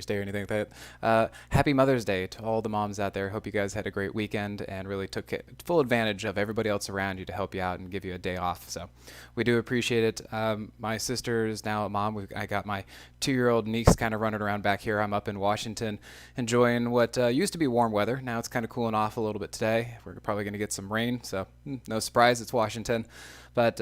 Day or anything like that. Happy Mother's Day to all the moms out there. Hope you guys had a great weekend and really took full advantage of everybody else around you to help you out and give you a day off. So we do appreciate it. My sister is now a mom. I got my 2-year-old niece kind of running around back here. I'm up in Washington enjoying what used to be warm weather. Now it's kind of cooling off a little bit today. We're probably going to get some rain, so no surprise, it's Washington. But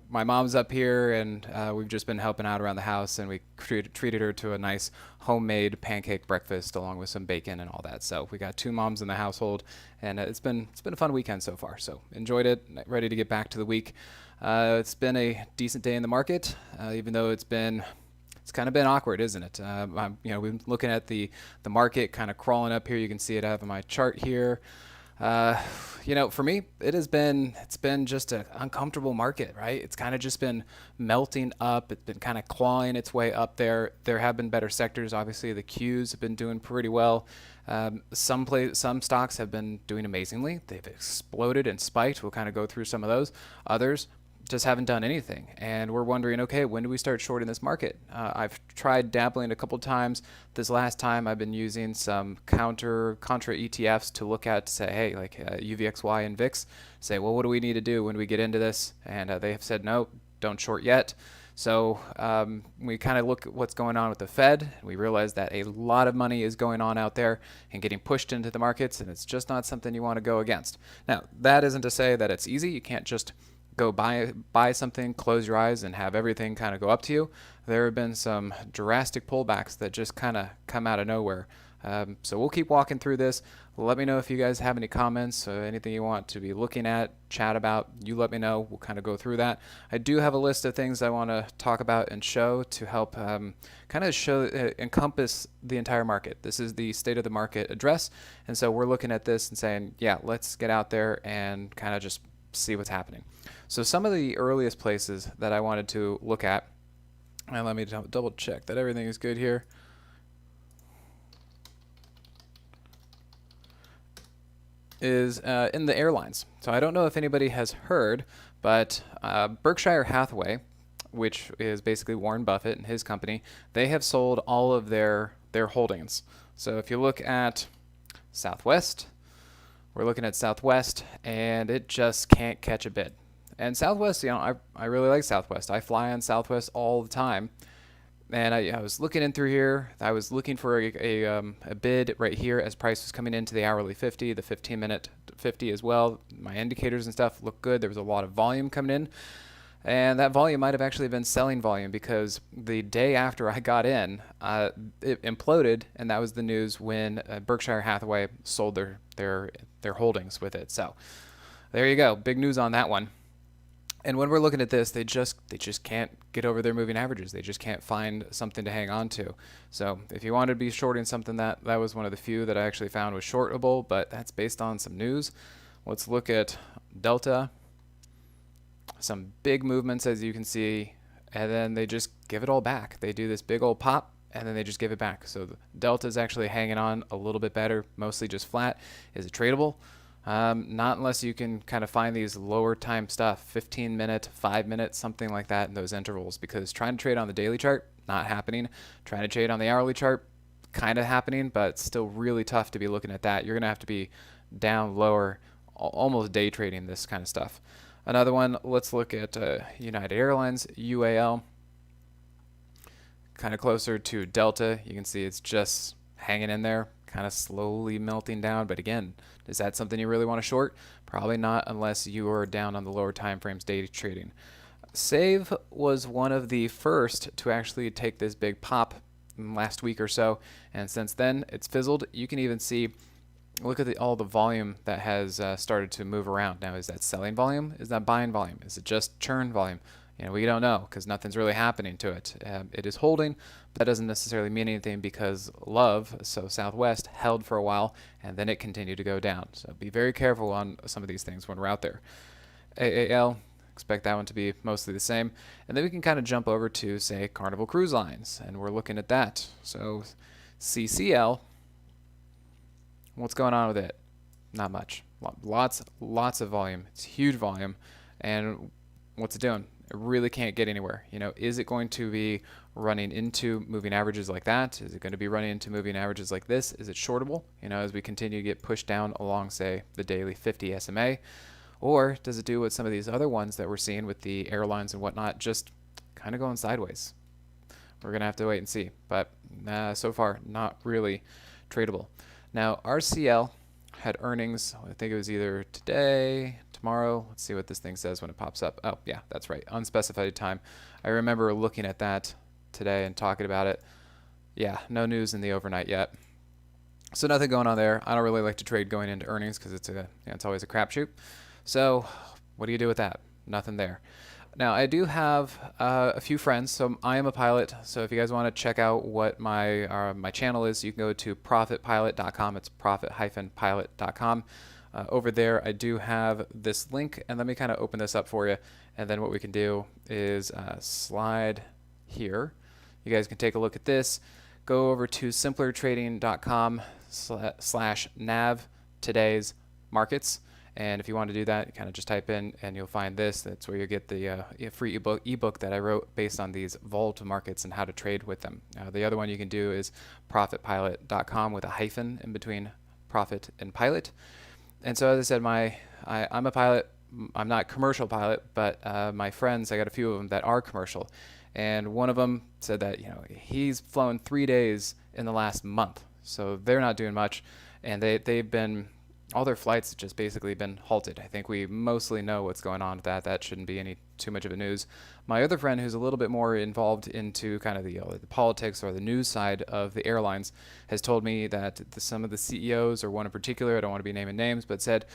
my mom's up here, and we've just been helping out around the house, and we treated her to a nice homemade pancake breakfast along with some bacon and all that. So we got 2 moms in the household, and it's been a fun weekend so far. So enjoyed it. Ready to get back to the week. It's been a decent day in the market, even though it's kind of been awkward, isn't it? We've been looking at the market kind of crawling up here. You can see it. I have my chart here. For me, it's been just an uncomfortable market, right? It's kind of just been melting up. It's been kind of clawing its way up there. There have been better sectors. Obviously, the Qs have been doing pretty well. Some stocks have been doing amazingly. They've exploded and spiked. We'll kind of go through some of those. Others just haven't done anything, and we're wondering, okay, when do we start shorting this market? I've tried dabbling a couple times. This last time I've been using some contra ETFs to look at, to say, hey, like UVXY and VIX, say, well, what do we need to do when we get into this? And they have said, no, don't short yet. So we kind of look at what's going on with the Fed, and we realize that a lot of money is going on out there and getting pushed into the markets, and it's just not something you want to go against. Now, that isn't to say that it's easy. You can't just go buy something, close your eyes, and have everything kind of go up to you. There have been some drastic pullbacks that just kind of come out of nowhere. So we'll keep walking through this. Let me know if you guys have any comments or anything you want to be looking at, chat about. You let me know. We'll kind of go through that. I do have a list of things I want to talk about and show to help encompass the entire market. This is the state of the market address. And so we're looking at this and saying, yeah, let's get out there and kind of just see what's happening. So some of the earliest places that I wanted to look at, and let me double check that everything is good here. Is in the airlines. So I don't know if anybody has heard, but Berkshire Hathaway, which is basically Warren Buffett and his company, they have sold all of their holdings. So if you look at Southwest, we're looking at Southwest, and it just can't catch a bid. And Southwest, I really like Southwest. I fly on Southwest all the time. And I was looking in through here. I was looking for a bid right here as price was coming into the hourly 50, the 15-minute 50 as well. My indicators and stuff look good. There was a lot of volume coming in. And that volume might have actually been selling volume, because the day after I got in, it imploded, and that was the news when Berkshire Hathaway sold their holdings with it. So there you go. Big news on that one. And when we're looking at this, they just can't get over their moving averages. They just can't find something to hang on to. So if you wanted to be shorting something, that was one of the few that I actually found was shortable, but that's based on some news. Let's look at Delta. Some big movements, as you can see, and then they just give it all back. They do this big old pop, and then they just give it back. So the Delta is actually hanging on a little bit better, mostly just flat. Is it tradable? Not unless you can kind of find these lower time stuff, 15-minute, 5-minute, something like that in those intervals, because trying to trade on the daily chart, not happening. Trying to trade on the hourly chart, kind of happening, but still really tough to be looking at that. You're going to have to be down lower, almost day trading this kind of stuff. Another one, let's look at United Airlines, UAL. Kind of closer to Delta. You can see it's just hanging in there, kind of slowly melting down. But again, is that something you really want to short? Probably not, unless you are down on the lower time frames day trading. Save was one of the first to actually take this big pop last week or so, and since then it's fizzled. You can even see, look at all the volume that has started to move around. Now, is that selling volume? Is that buying volume? Is it just churn volume? We don't know, because nothing's really happening to it. It is holding, but that doesn't necessarily mean anything, because Southwest held for a while, and then it continued to go down. So be very careful on some of these things when we're out there. AAL, expect that one to be mostly the same. And then we can kind of jump over to, say, Carnival Cruise Lines, and we're looking at that. So CCL, what's going on with it? Not much. Lots of volume. It's huge volume. And what's it doing? It really can't get anywhere. Is it going to be running into moving averages like that? Is it going to be running into moving averages like this? Is it shortable, as we continue to get pushed down along, say, the daily 50 SMA? Or does it do what some of these other ones that we're seeing with the airlines and whatnot, just kind of going sideways? We're going to have to wait and see. But so far, not really tradable. Now, RCL had earnings. I think it was either today, tomorrow. Let's see what this thing says when it pops up. Oh, yeah, that's right. Unspecified time. I remember looking at that today and talking about it. Yeah, no news in the overnight yet. So nothing going on there. I don't really like to trade going into earnings because it's always a crapshoot. So what do you do with that? Nothing there. Now, I do have a few friends, so I am a pilot. So if you guys want to check out what my channel is, you can go to profitpilot.com. It's profit-pilot.com. Over there, I do have this link, and let me kind of open this up for you. And then what we can do is slide here. You guys can take a look at this. Go over to simplertrading.com/nav today's markets. And if you want to do that, kind of just type in and you'll find this. That's where you get the free ebook that I wrote based on these volatile markets and how to trade with them. The other one you can do is profitpilot.com with a hyphen in between profit and pilot. And so as I said, I'm a pilot. I'm not commercial pilot, but my friends, I got a few of them that are commercial. And one of them said that he's flown 3 days in the last month. So they're not doing much. And they've been... all their flights have just basically been halted. I think we mostly know what's going on with that. That shouldn't be too much of a news. My other friend, who's a little bit more involved into kind of the politics or the news side of the airlines, has told me that some of the CEOs, or one in particular, I don't want to be naming names, but said,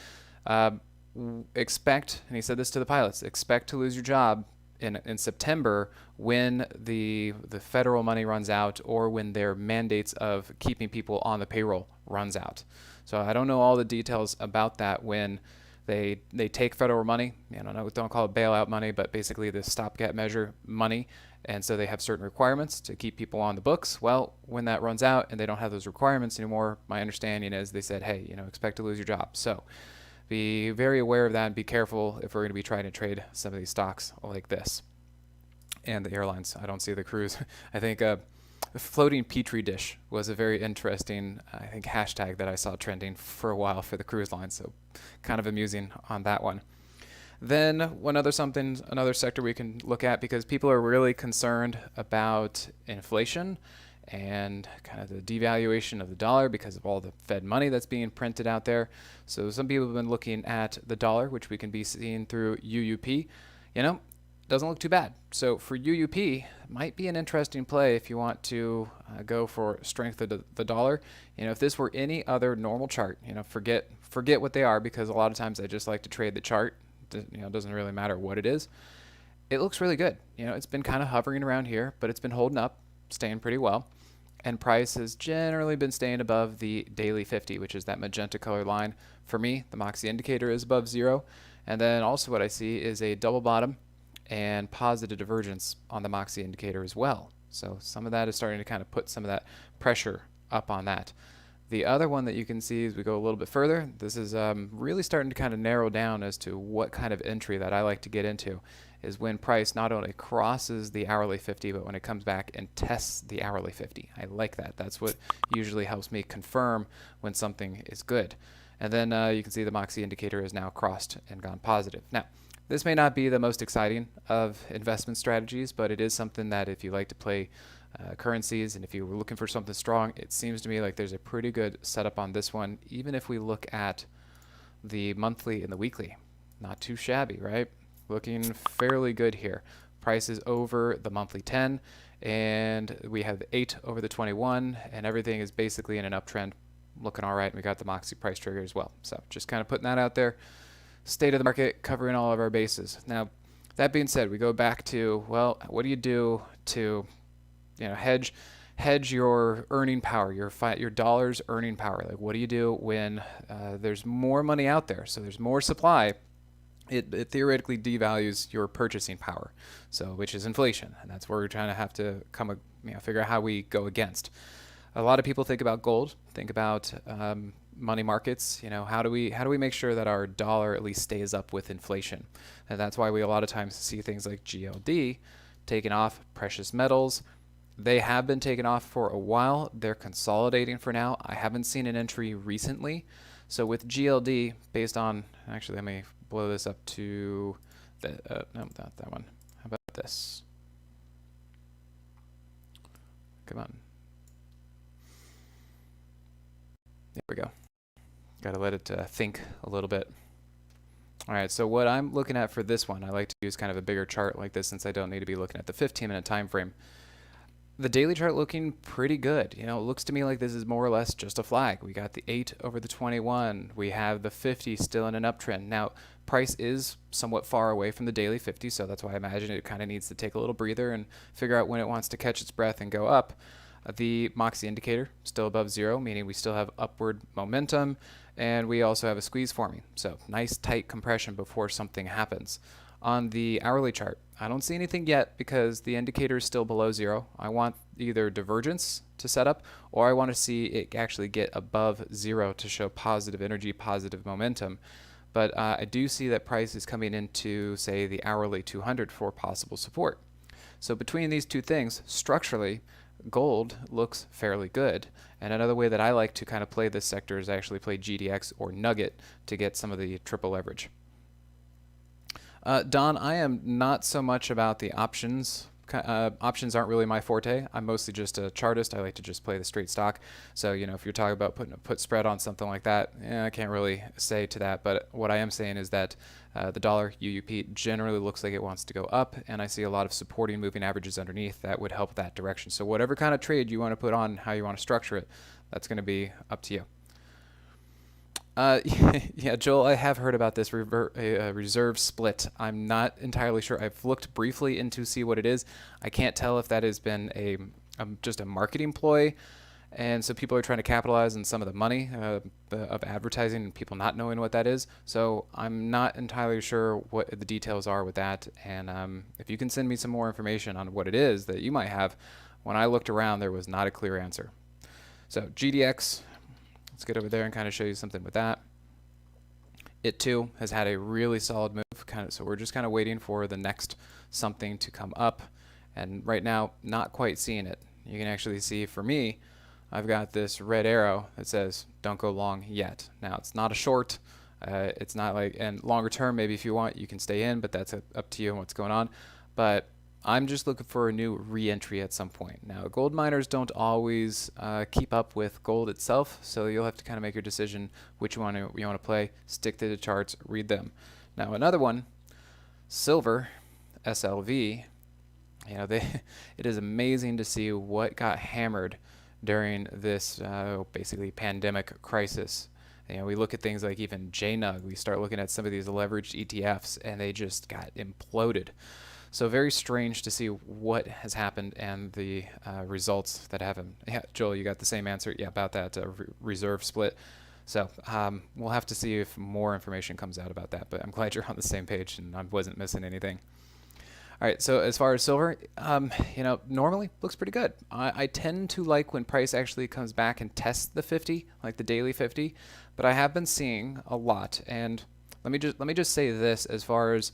expect, and he said this to the pilots, expect to lose your job in September when the federal money runs out, or when their mandates of keeping people on the payroll runs out. So I don't know all the details about that when they take federal money. Don't call it bailout money, but basically the stopgap measure money. And so they have certain requirements to keep people on the books. Well, when that runs out and they don't have those requirements anymore, my understanding is they said, hey, expect to lose your job. So be very aware of that and be careful if we're going to be trying to trade some of these stocks like this. And the airlines. I don't see the cruise. I think the floating petri dish was a very interesting, hashtag that I saw trending for a while for the cruise line. So kind of amusing on that one. Then another sector we can look at, because people are really concerned about inflation and kind of the devaluation of the dollar because of all the Fed money that's being printed out there. So some people have been looking at the dollar, which we can be seeing through UUP. Doesn't look too bad. So for UUP, might be an interesting play if you want to go for strength of the dollar. If this were any other normal chart, forget what they are, because a lot of times I just like to trade the chart. It doesn't really matter what it is. It looks really good. It's been kind of hovering around here, but it's been holding up, staying pretty well. And price has generally been staying above the daily 50, which is that magenta color line. For me, the Moxie indicator is above 0. And then also what I see is a double bottom and positive divergence on the Moxie indicator as well. So some of that is starting to kind of put some of that pressure up on that. The other one that you can see as we go a little bit further, this is really starting to kind of narrow down as to what kind of entry that I like to get into, is when price not only crosses the hourly 50, but when it comes back and tests the hourly 50. I like that. That's what usually helps me confirm when something is good. And then you can see the Moxie indicator is now crossed and gone positive. Now, this may not be the most exciting of investment strategies, but it is something that if you like to play currencies and if you were looking for something strong, it seems to me like there's a pretty good setup on this one, even if we look at the monthly and the weekly. Not too shabby, right? Looking fairly good here. Price is over the monthly 10, and we have the 8 over the 21, and everything is basically in an uptrend, looking all right. And we got the Moxie price trigger as well. So just kind of putting that out there. State of the market, covering all of our bases. Now, that being said, we go back to, well, what do you do to, hedge your earning power, your dollar's earning power? Like, what do you do when there's more money out there? So there's more supply. It theoretically devalues your purchasing power, so which is inflation, and that's where we're trying to have to figure out how we go against. A lot of people think about gold, think about money markets. How do we make sure that our dollar at least stays up with inflation? And that's why we a lot of times see things like GLD taking off, precious metals. They have been taken off for a while. They're consolidating for now. I haven't seen an entry recently. So with GLD, based on, actually, let me blow this up to, no, not that one. How about this? Come on. There we go. Got to let it think a little bit. All right, so what I'm looking at for this one, I like to use kind of a bigger chart like this since I don't need to be looking at the 15-minute time frame. The daily chart looking pretty good. You know, it looks to me like this is more or less just a flag. We got the 8 over the 21. We have the 50 still in an uptrend. Now, price is somewhat far away from the daily 50, so that's why I imagine it kind of needs to take a little breather and figure out when it wants to catch its breath and go up. The Moxie indicator still above 0, meaning we still have upward momentum, and we also have a squeeze forming. So nice tight compression before something happens. On the hourly chart, I don't see anything yet because the indicator is still below 0. I want either divergence to set up, or I want to see it actually get above 0 to show positive energy, positive momentum. But I do see that price is coming into, say, the hourly 200 for possible support. So between these two things, structurally, gold looks fairly good. And another way that I like to kind of play this sector is actually play GDX or Nugget to get some of the triple leverage. Don, I am not so much about the options. Options aren't really my forte. I'm mostly just a chartist. I like to just play the straight stock. So, you know, if you're talking about putting a put spread on something like that, I can't really say to that. But what I am saying is that the dollar UUP generally looks like it wants to go up, and I see a lot of supporting moving averages underneath that would help that direction. So whatever kind of trade you want to put on, how you want to structure it, that's going to be up to you. Yeah, Joel, I have heard about this reserve split. I'm not entirely sure. I've looked briefly into see what it is. I can't tell if that has been just a marketing ploy, and so people are trying to capitalize on some of the money of advertising and people not knowing what that is. So I'm not entirely sure what the details are with that, and if you can send me some more information on what it is that you might have. When I looked around, there was not a clear answer. So GDX. Let's get over there and kind of show you something with that. It too has had a really solid move, so we're just kind of waiting for the next something to come up, and right now not quite seeing it. You can actually see for me, I've got this red arrow that says don't go long yet. Now it's not a short, it's not like, and longer term maybe if you want you can stay in, but that's up to you and what's going on. But I'm just looking for a new re-entry at some point. Now, gold miners don't always keep up with gold itself, so you'll have to kind of make your decision which one you want to play. Stick to the charts, read them. Now, another one, silver, SLV. You know, it is amazing to see what got hammered during this basically pandemic crisis. You know, we look at things like even JNUG. We start looking at some of these leveraged ETFs, and they just got imploded. So very strange to see what has happened and the results that happen. Yeah, Joel, you got the same answer. Yeah, about that reserve split. So we'll have to see if more information comes out about that. But I'm glad you're on the same page and I wasn't missing anything. All right, so as far as silver, you know, normally looks pretty good. I tend to like when price actually comes back and tests the 50, like the daily 50. But I have been seeing a lot, and let me just say this as far as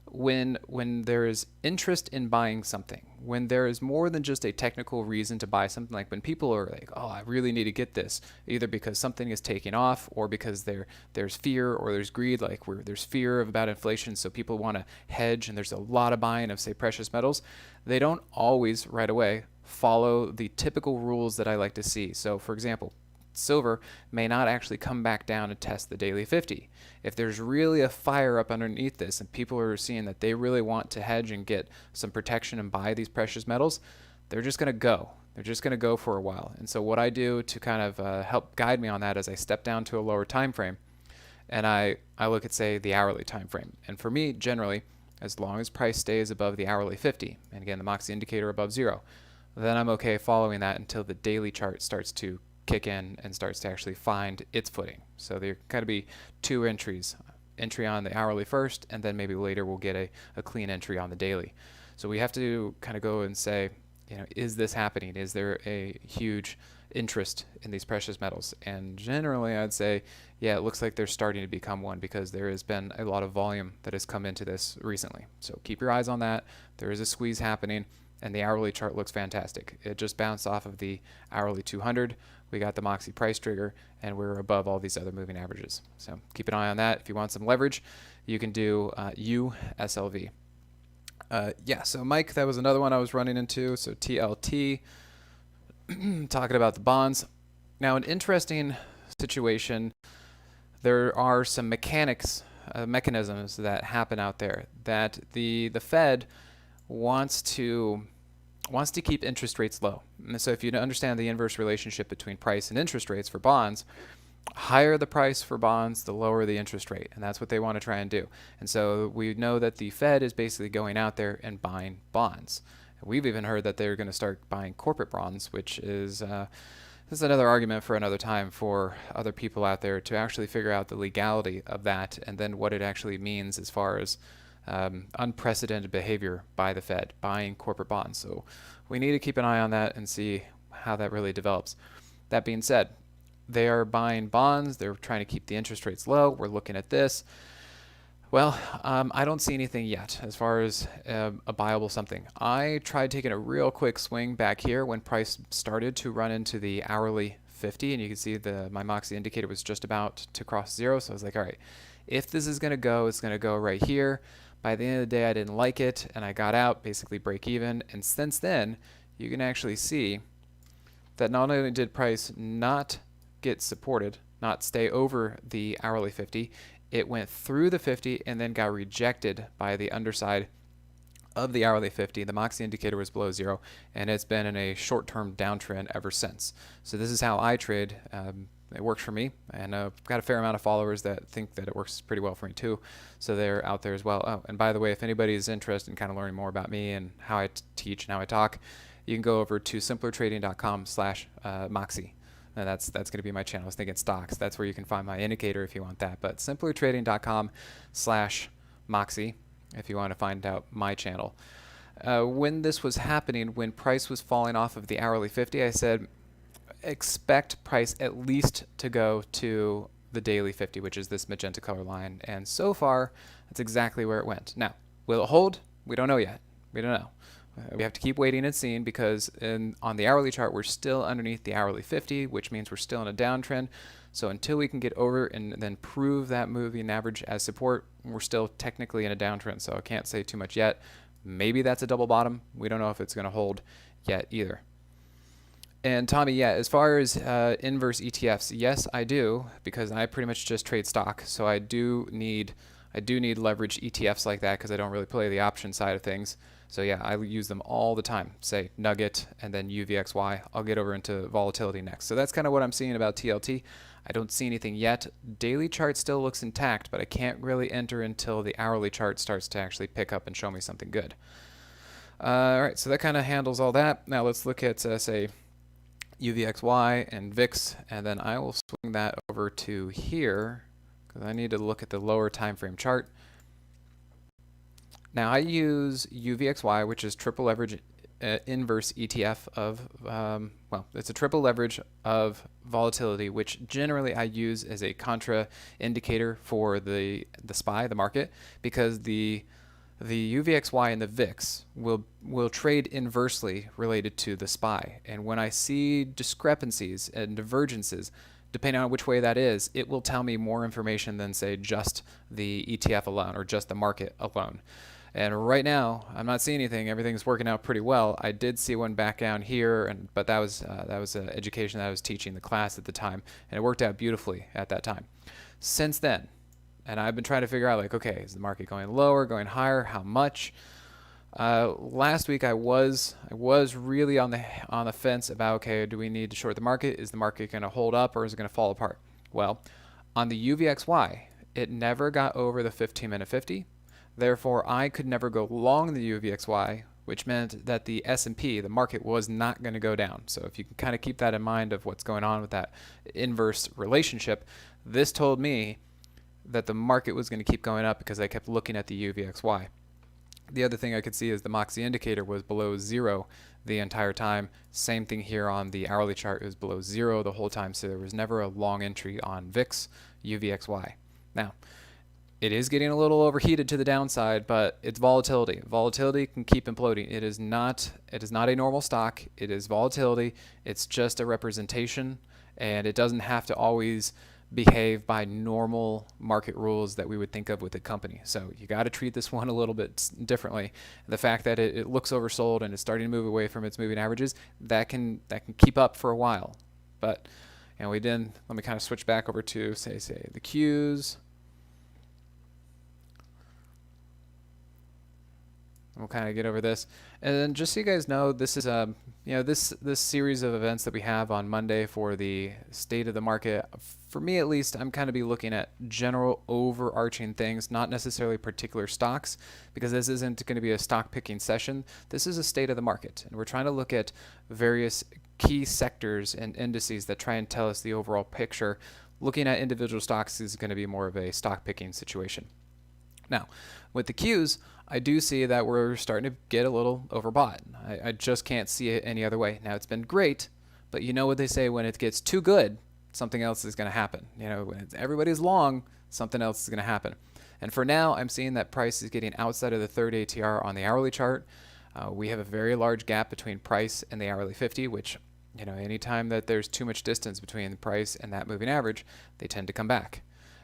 when there is interest in buying something, when there is more than just a technical reason to buy something, like when people are like, oh, I really need to get this, either because something is taking off or because there's fear or there's greed, like there's fear about inflation, so people want to hedge, and there's a lot of buying of, say, precious metals. They don't always right away follow the typical rules that I like to see. So, for example, silver may not actually come back down and test the daily 50. If there's really a fire up underneath this and people are seeing that they really want to hedge and get some protection and buy these precious metals, they're just going to go. They're just going to go for a while. And so what I do to kind of help guide me on that is I step down to a lower time frame and I look at, say, the hourly time frame. And for me, generally, as long as price stays above the hourly 50, and again, the Moxie indicator above 0, then I'm okay following that until the daily chart starts to kick in and starts to actually find its footing. So there kind of be two entries, entry on the hourly first, and then maybe later we'll get a clean entry on the daily. So we have to kind of go and say, you know, is this happening? Is there a huge interest in these precious metals? And generally I'd say, yeah, it looks like they're starting to become one because there has been a lot of volume that has come into this recently. So keep your eyes on that. There is a squeeze happening. and the hourly chart looks fantastic. It just bounced off of the hourly 200. We got the Moxie price trigger, and we're above all these other moving averages. So keep an eye on that. If you want some leverage, you can do USLV. Yeah, so Mike, that was another one I was running into. So TLT, talking about the bonds. Now, an interesting situation, there are some mechanisms that happen out there that the Fed wants to keep interest rates low. And so if you understand the inverse relationship between price and interest rates for bonds, higher the price for bonds, the lower the interest rate, and that's what they want to try and do. And so we know that the Fed is basically going out there and buying bonds. We've even heard that they're going to start buying corporate bonds, which is this is another argument for another time for other people out there to actually figure out the legality of that and then what it actually means as far as unprecedented behavior by the Fed, buying corporate bonds. So we need to keep an eye on that and see how that really develops. That being said, they are buying bonds. They're trying to keep the interest rates low. We're looking at this. Well, I don't see anything yet as far as a buyable something. I tried taking a real quick swing back here when price started to run into the hourly 50, and you can see my Moxie indicator was just about to cross zero. So I was like, all right, if this is going to go, it's going to go right here. By the end of the day, I didn't like it, and I got out, basically break even. And since then, you can actually see that not only did price not get supported, not stay over the hourly 50, it went through the 50 and then got rejected by the underside of the hourly 50. The Moxie indicator was below zero, and it's been in a short-term downtrend ever since. So this is how I trade. It works for me, and I've got a fair amount of followers that think that it works pretty well for me too. So they're out there as well. Oh, and by the way, if anybody is interested in kind of learning more about me and how I teach and how I talk, you can go over to simplertrading.com/Moxie. And that's going to be my channel. I was thinking stocks. That's where you can find my indicator if you want that. But simplertrading.com/Moxie if you want to find out my channel. When this was happening, when price was falling off of the hourly 50, I said expect price at least to go to the daily 50, which is this magenta color line. And so far, that's exactly where it went. Now, will it hold? We don't know yet. We don't know. We have to keep waiting and seeing because on the hourly chart, we're still underneath the hourly 50, which means we're still in a downtrend. So until we can get over and then prove that moving average as support, we're still technically in a downtrend. So I can't say too much yet. Maybe that's a double bottom. We don't know if it's going to hold yet either. And Tommy, yeah, as far as inverse ETFs, yes, I do, because I pretty much just trade stock. So I do need leverage ETFs like that because I don't really play the option side of things. So yeah, I use them all the time, say Nugget and then UVXY. I'll get over into volatility next. So that's kind of what I'm seeing about TLT. I don't see anything yet. Daily chart still looks intact, but I can't really enter until the hourly chart starts to actually pick up and show me something good. All right, so that kind of handles all that. Now let's look at, say, UVXY and VIX, and then I will swing that over to here because I need to look at the lower time frame chart. Now I use UVXY, which is triple leverage inverse ETF of, well, it's a triple leverage of volatility, which generally I use as a contra indicator for the SPY, the market, because the UVXY and the VIX will trade inversely related to the SPY. And when I see discrepancies and divergences, depending on which way that is, it will tell me more information than, say, just the ETF alone or just the market alone. And right now, I'm not seeing anything. Everything's working out pretty well. I did see one back down here, but that was an education that I was teaching the class at the time, and it worked out beautifully at that time. Since then, and I've been trying to figure out, like, okay, is the market going lower, going higher, how much? Last week I was really on the fence about, okay, do we need to short the market? Is the market going to hold up or is it going to fall apart? Well, on the UVXY, it never got over the 15-minute 50. Therefore, I could never go long the UVXY, which meant that the S&P, the market, was not going to go down. So if you can kind of keep that in mind of what's going on with that inverse relationship, this told me that the market was going to keep going up because I kept looking at the UVXY. The other thing I could see is the Moxie indicator was below zero the entire time. Same thing here on the hourly chart. It was below zero the whole time, so there was never a long entry on VIX, UVXY. Now, It is getting a little overheated to the downside, but it's volatility. Volatility can keep imploding. It is not a normal stock. It is volatility. It's just a representation, and it doesn't have to always behave by normal market rules that we would think of with a company. So you got to treat this one a little bit differently. The fact that it looks oversold and it's starting to move away from its moving averages, that can keep up for a while. But let me kind of switch back over to say the Qs. We'll kind of get over this, and then just so you guys know, this is this series of events that we have on Monday for the state of the market. For me, at least, I'm kind of be looking at general overarching things, not necessarily particular stocks, because this isn't going to be a stock picking session. This is a state of the market, and we're trying to look at various key sectors and indices that try and tell us the overall picture. Looking at individual stocks is going to be more of a stock picking situation. Now, with the Qs, I do see that we're starting to get a little overbought. I just can't see it any other way. Now, it's been great, but you know what they say, when it gets too good, something else is going to happen. When everybody's long, something else is going to happen. And for now, I'm seeing that price is getting outside of the 30 ATR on the hourly chart. We have a very large gap between price and the hourly 50, which, anytime that there's too much distance between the price and that moving average, they tend to come back.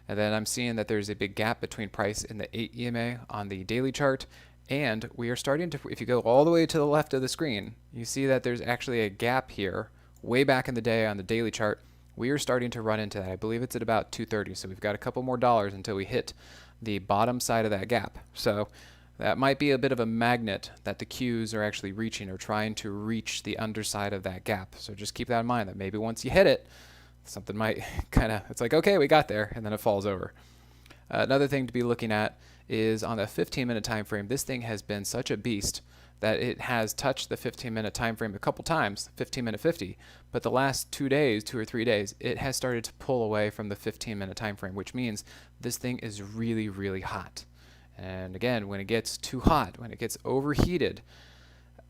And then I'm seeing that there's a big gap between price and the 8 EMA on the daily chart. And we are starting to, if you go all the way to the left of the screen, you see that there's actually a gap here way back in the day on the daily chart. We are starting to run into that. I believe it's at about 230. So we've got a couple more dollars until we hit the bottom side of that gap. So that might be a bit of a magnet that the Qs are actually reaching, or trying to reach the underside of that gap. So just keep that in mind, that maybe once you hit it, something might it's like, okay, we got there, and then it falls over. Another thing to be looking at is on the 15-minute time frame. This thing has been such a beast that it has touched the 15-minute time frame a couple times, 15-minute 50, but the last 2 or 3 days, it has started to pull away from the 15-minute time frame, which means this thing is really, really hot. And again, when it gets too hot, when it gets overheated,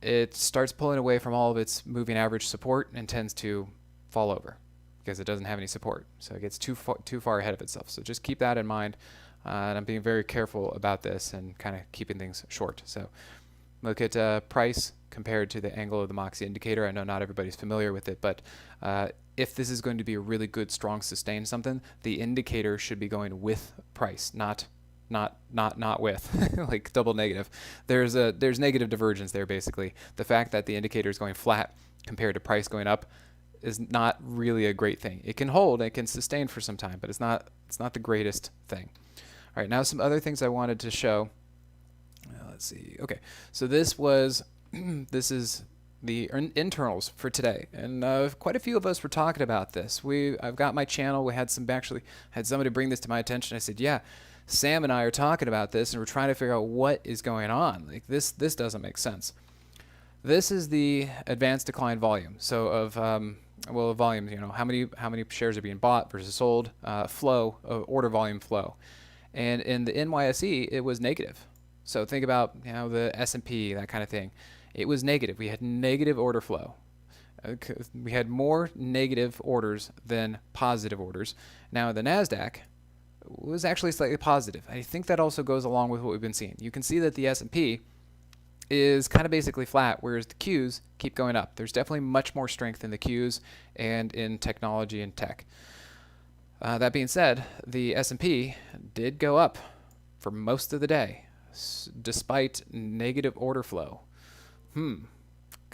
it starts pulling away from all of its moving average support and tends to fall over, because it doesn't have any support. So it gets too far ahead of itself. So just keep that in mind. And I'm being very careful about this and kind of keeping things short. So look at price compared to the angle of the Moxie indicator. I know not everybody's familiar with it, but if this is going to be a really good, strong, sustained something, the indicator should be going with price, not with, like double negative. There's negative divergence there, basically. The fact that the indicator is going flat compared to price going up is not really a great thing. It can hold, it can sustain for some time, but it's not the greatest thing. All right, now some other things I wanted to show. Let's see. Okay, so this is the internals for today, and quite a few of us were talking about this. I've got my channel. We had somebody bring this to my attention. I said, yeah, Sam and I are talking about this, and we're trying to figure out what is going on. Like this doesn't make sense. This is the advanced decline volume. So of volume, how many shares are being bought versus sold, flow, order volume flow. And in the NYSE, it was negative. So think about the S&P, that kind of thing. It was negative. We had negative order flow. We had more negative orders than positive orders. Now the NASDAQ was actually slightly positive. I think that also goes along with what we've been seeing. You can see that the S&P is kind of basically flat, whereas the Qs keep going up. There's definitely much more strength in the Qs and in technology and tech. That being said, the S&P did go up for most of the day, despite negative order flow. Kind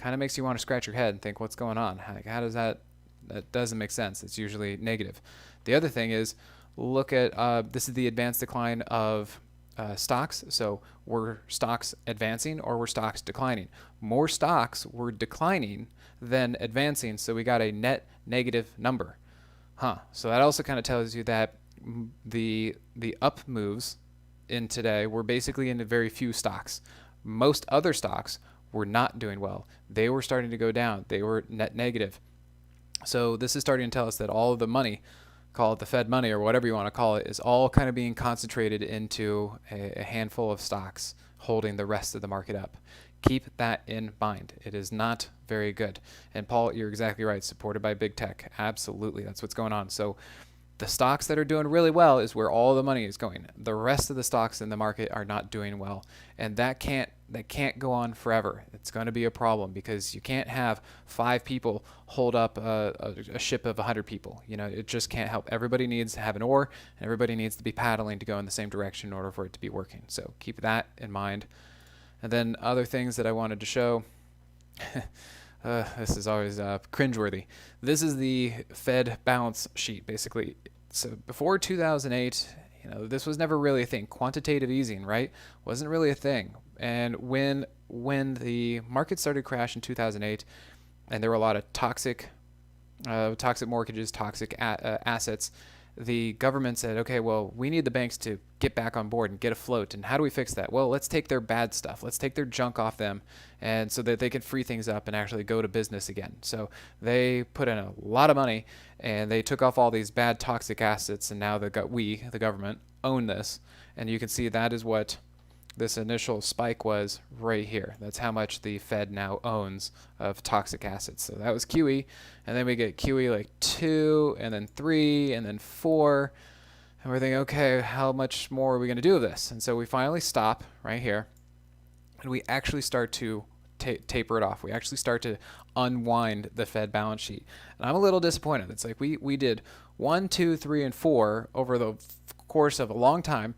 of makes you want to scratch your head and think, what's going on? How does that doesn't make sense. It's usually negative. The other thing is, look at, this is the advanced decline of stocks. So were stocks advancing or were stocks declining? More stocks were declining than advancing, so we got a net negative number. So that also kind of tells you that the up moves in today were basically into very few stocks. Most other stocks were not doing well. They were starting to go down. They were net negative. So this is starting to tell us that all of the money, call it the Fed money or whatever you want to call it, is all kind of being concentrated into a handful of stocks holding the rest of the market up. Keep that in mind. It is not very good. And Paul, you're exactly right. Supported by big tech. Absolutely. That's what's going on. So The stocks that are doing really well is where all the money is going. The rest of the stocks in the market are not doing well, and that can't go on forever. It's going to be a problem because you can't have 5 people hold up a ship of 100 people. It just can't help. Everybody needs to have an oar, and everybody needs to be paddling to go in the same direction in order for it to be working. So keep that in mind. And then other things that I wanted to show. This is always cringeworthy. This is the Fed balance sheet, basically. So before 2008, this was never really a thing. Quantitative easing, right? Wasn't really a thing. And when the market started to crash in 2008, and there were a lot of toxic mortgages, toxic assets, the government said, okay, well, we need the banks to get back on board and get afloat. And how do we fix that? Well, let's take their bad stuff. Let's take their junk off them, and so that they can free things up and actually go to business again. So they put in a lot of money, and they took off all these bad toxic assets, and now the government, own this. And you can see that is what this initial spike was right here. That's how much the Fed now owns of toxic assets. So that was QE, and then we get QE like 2, and then 3, and then 4, and we're thinking, okay, how much more are we going to do of this? And so we finally stop right here, and we actually start to taper it off. We actually start to unwind the Fed balance sheet. And I'm a little disappointed. It's like we did 1, 2, 3, and 4 over the course of a long time,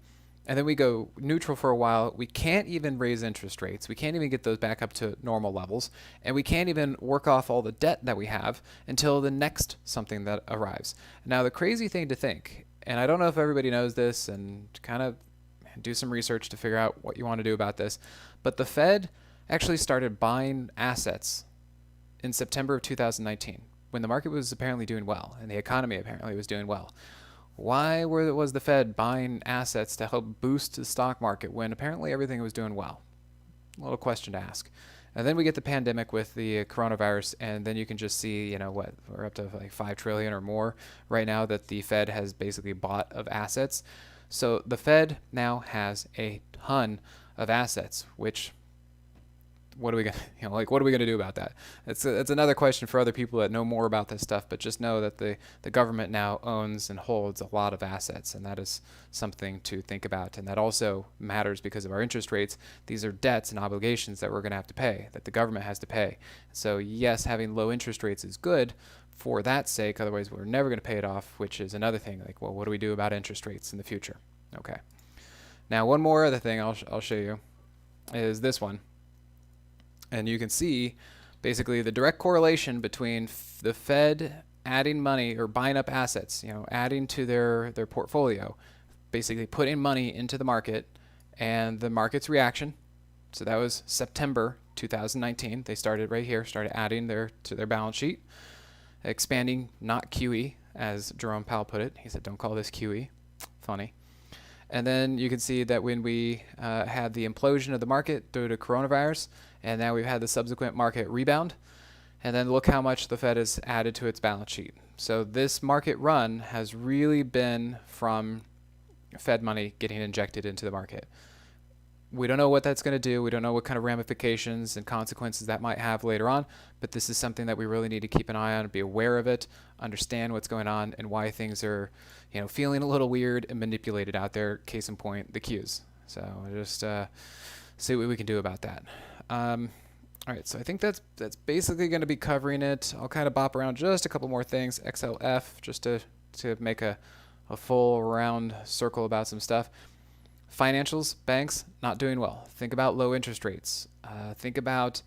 and then we go neutral for a while. We can't even raise interest rates. We can't even get those back up to normal levels. And we can't even work off all the debt that we have until the next something that arrives. Now, the crazy thing to think, and I don't know if everybody knows this, and kind of do some research to figure out what you want to do about this, but the Fed actually started buying assets in September of 2019 when the market was apparently doing well and the economy apparently was doing well. Why was the Fed buying assets to help boost the stock market when apparently everything was doing well? A little question to ask. And then we get the pandemic with the coronavirus, and then you can just see, we're up to like 5 trillion or more right now that the Fed has basically bought of assets. So the Fed now has a ton of assets, which what are we gonna, what are we gonna do about that? It's another question for other people that know more about this stuff. But just know that the government now owns and holds a lot of assets, and that is something to think about. And that also matters because of our interest rates. These are debts and obligations that we're gonna have to pay, that the government has to pay. So yes, having low interest rates is good for that sake. Otherwise, we're never gonna pay it off, which is another thing. Like, well, what do we do about interest rates in the future? Okay. Now, one more other thing I'll show you is this one. And you can see basically the direct correlation between the Fed adding money or buying up assets, adding to their portfolio, basically putting money into the market, and the market's reaction. So that was September 2019. They started right here, started adding to their balance sheet, expanding, not QE, as Jerome Powell put it. He said, don't call this QE. Funny. And then you can see that when we had the implosion of the market due to coronavirus, and now we've had the subsequent market rebound, and then look how much the Fed has added to its balance sheet. So this market run has really been from Fed money getting injected into the market. We don't know what that's going to do. We don't know what kind of ramifications and consequences that might have later on, but this is something that we really need to keep an eye on, be aware of it, understand what's going on, and why things are, feeling a little weird and manipulated out there. Case in point, the Qs. So just see what we can do about that. All right, so I think that's basically going to be covering it. I'll kind of bop around just a couple more things. XLF, just to make a full round circle about some stuff. Financials, banks, not doing well. Think about low interest rates. Think about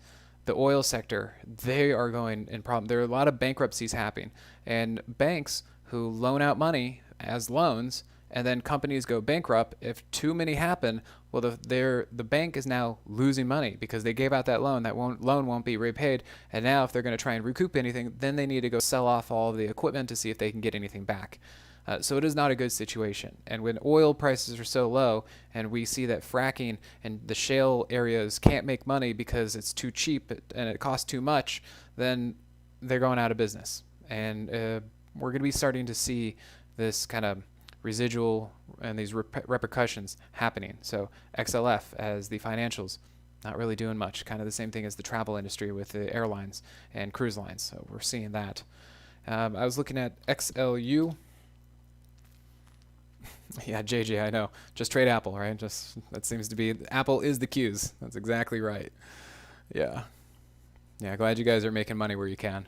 the oil sector. They are going in problem. There are a lot of bankruptcies happening. And banks who loan out money as loans, and then companies go bankrupt, if too many happen, well, the bank is now losing money because they gave out that loan. That loan won't be repaid. And now if they're going to try and recoup anything, then they need to go sell off all of the equipment to see if they can get anything back. So it is not a good situation. And when oil prices are so low, and we see that fracking and the shale areas can't make money because it's too cheap and it costs too much, then they're going out of business. And we're going to be starting to see this kind of residual and these repercussions happening. So XLF as the financials, not really doing much. Kind of the same thing as the travel industry with the airlines and cruise lines. So we're seeing that. I was looking at XLU. Yeah, JJ, I know. Just trade Apple, right? Just that seems to be Apple is the Q's. That's exactly right. Yeah. Yeah, glad you guys are making money where you can.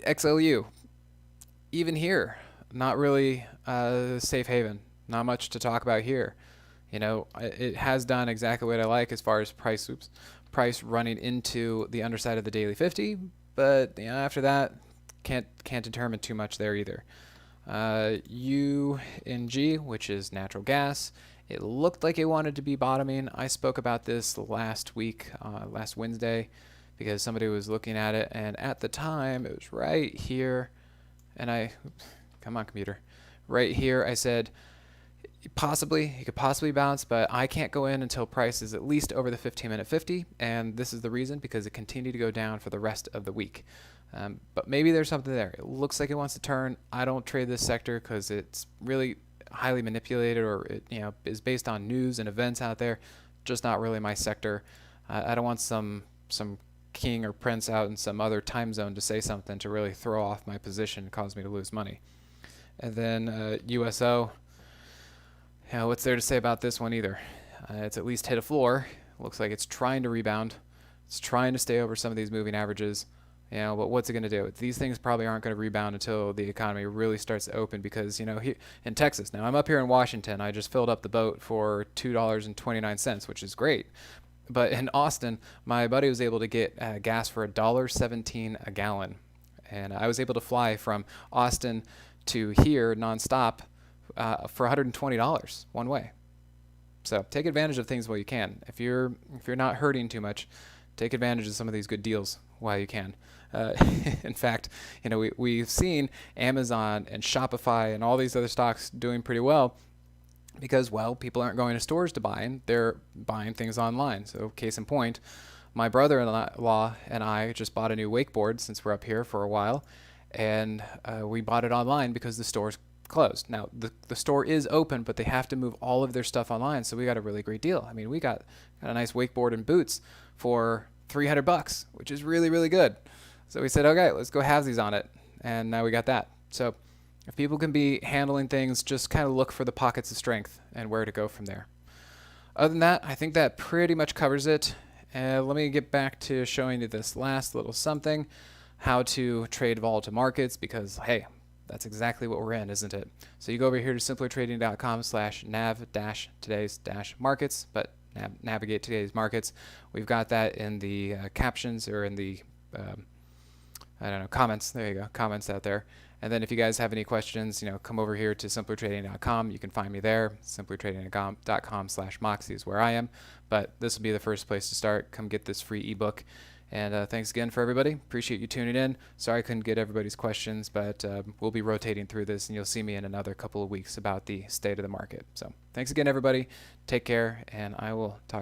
XLU, even here, not really safe haven. Not much to talk about here. It has done exactly what I like as far as price running into the underside of the daily 50, but after that, can't determine too much there either. UNG, which is natural gas, it looked like it wanted to be bottoming. I spoke about this last week, last Wednesday, because somebody was looking at it, and at the time it was right here, and come on, computer, right here I said it could possibly bounce, but I can't go in until price is at least over the 15-minute 50, and this is the reason, because it continued to go down for the rest of the week. But maybe there's something there. It looks like it wants to turn. I don't trade this sector because it's really highly manipulated, or it is based on news and events out there. Just not really my sector. I don't want some king or prince out in some other time zone to say something to really throw off my position and cause me to lose money. And then USO. What's there to say about this one either? It's at least hit a floor. Looks like it's trying to rebound. It's trying to stay over some of these moving averages. But what's it going to do? These things probably aren't going to rebound until the economy really starts to open, because, here in Texas, now I'm up here in Washington, I just filled up the boat for $2.29, which is great. But in Austin, my buddy was able to get gas for $1.17 a gallon. And I was able to fly from Austin to here nonstop for $120 one way. So take advantage of things while you can. If you're not hurting too much, take advantage of some of these good deals while you can. In fact, we've seen Amazon and Shopify and all these other stocks doing pretty well because, well, people aren't going to stores to buy, they're buying things online. So case in point, my brother-in-law and I just bought a new wakeboard since we're up here for a while, and we bought it online because the store's closed. Now, the store is open, but they have to move all of their stuff online, so we got a really great deal. I mean, we got a nice wakeboard and boots for $300, which is really, really good. So we said, okay, let's go halvesies on it. And now we got that. So if people can be handling things, just kind of look for the pockets of strength and where to go from there. Other than that, I think that pretty much covers it. Let me get back to showing you this last little something, how to trade volatile markets, because, hey, that's exactly what we're in, isn't it? So you go over here to simplertrading.com/nav-today's-markets, but navigate today's markets. We've got that in the captions, or in the comments. There you go, comments out there. And then if you guys have any questions, come over here to simplertrading.com. You can find me there. simplertrading.com/Moxie is where I am. But this will be the first place to start. Come get this free ebook. And thanks again for everybody. Appreciate you tuning in. Sorry I couldn't get everybody's questions, but we'll be rotating through this, and you'll see me in another couple of weeks about the state of the market. So thanks again, everybody. Take care, and I will talk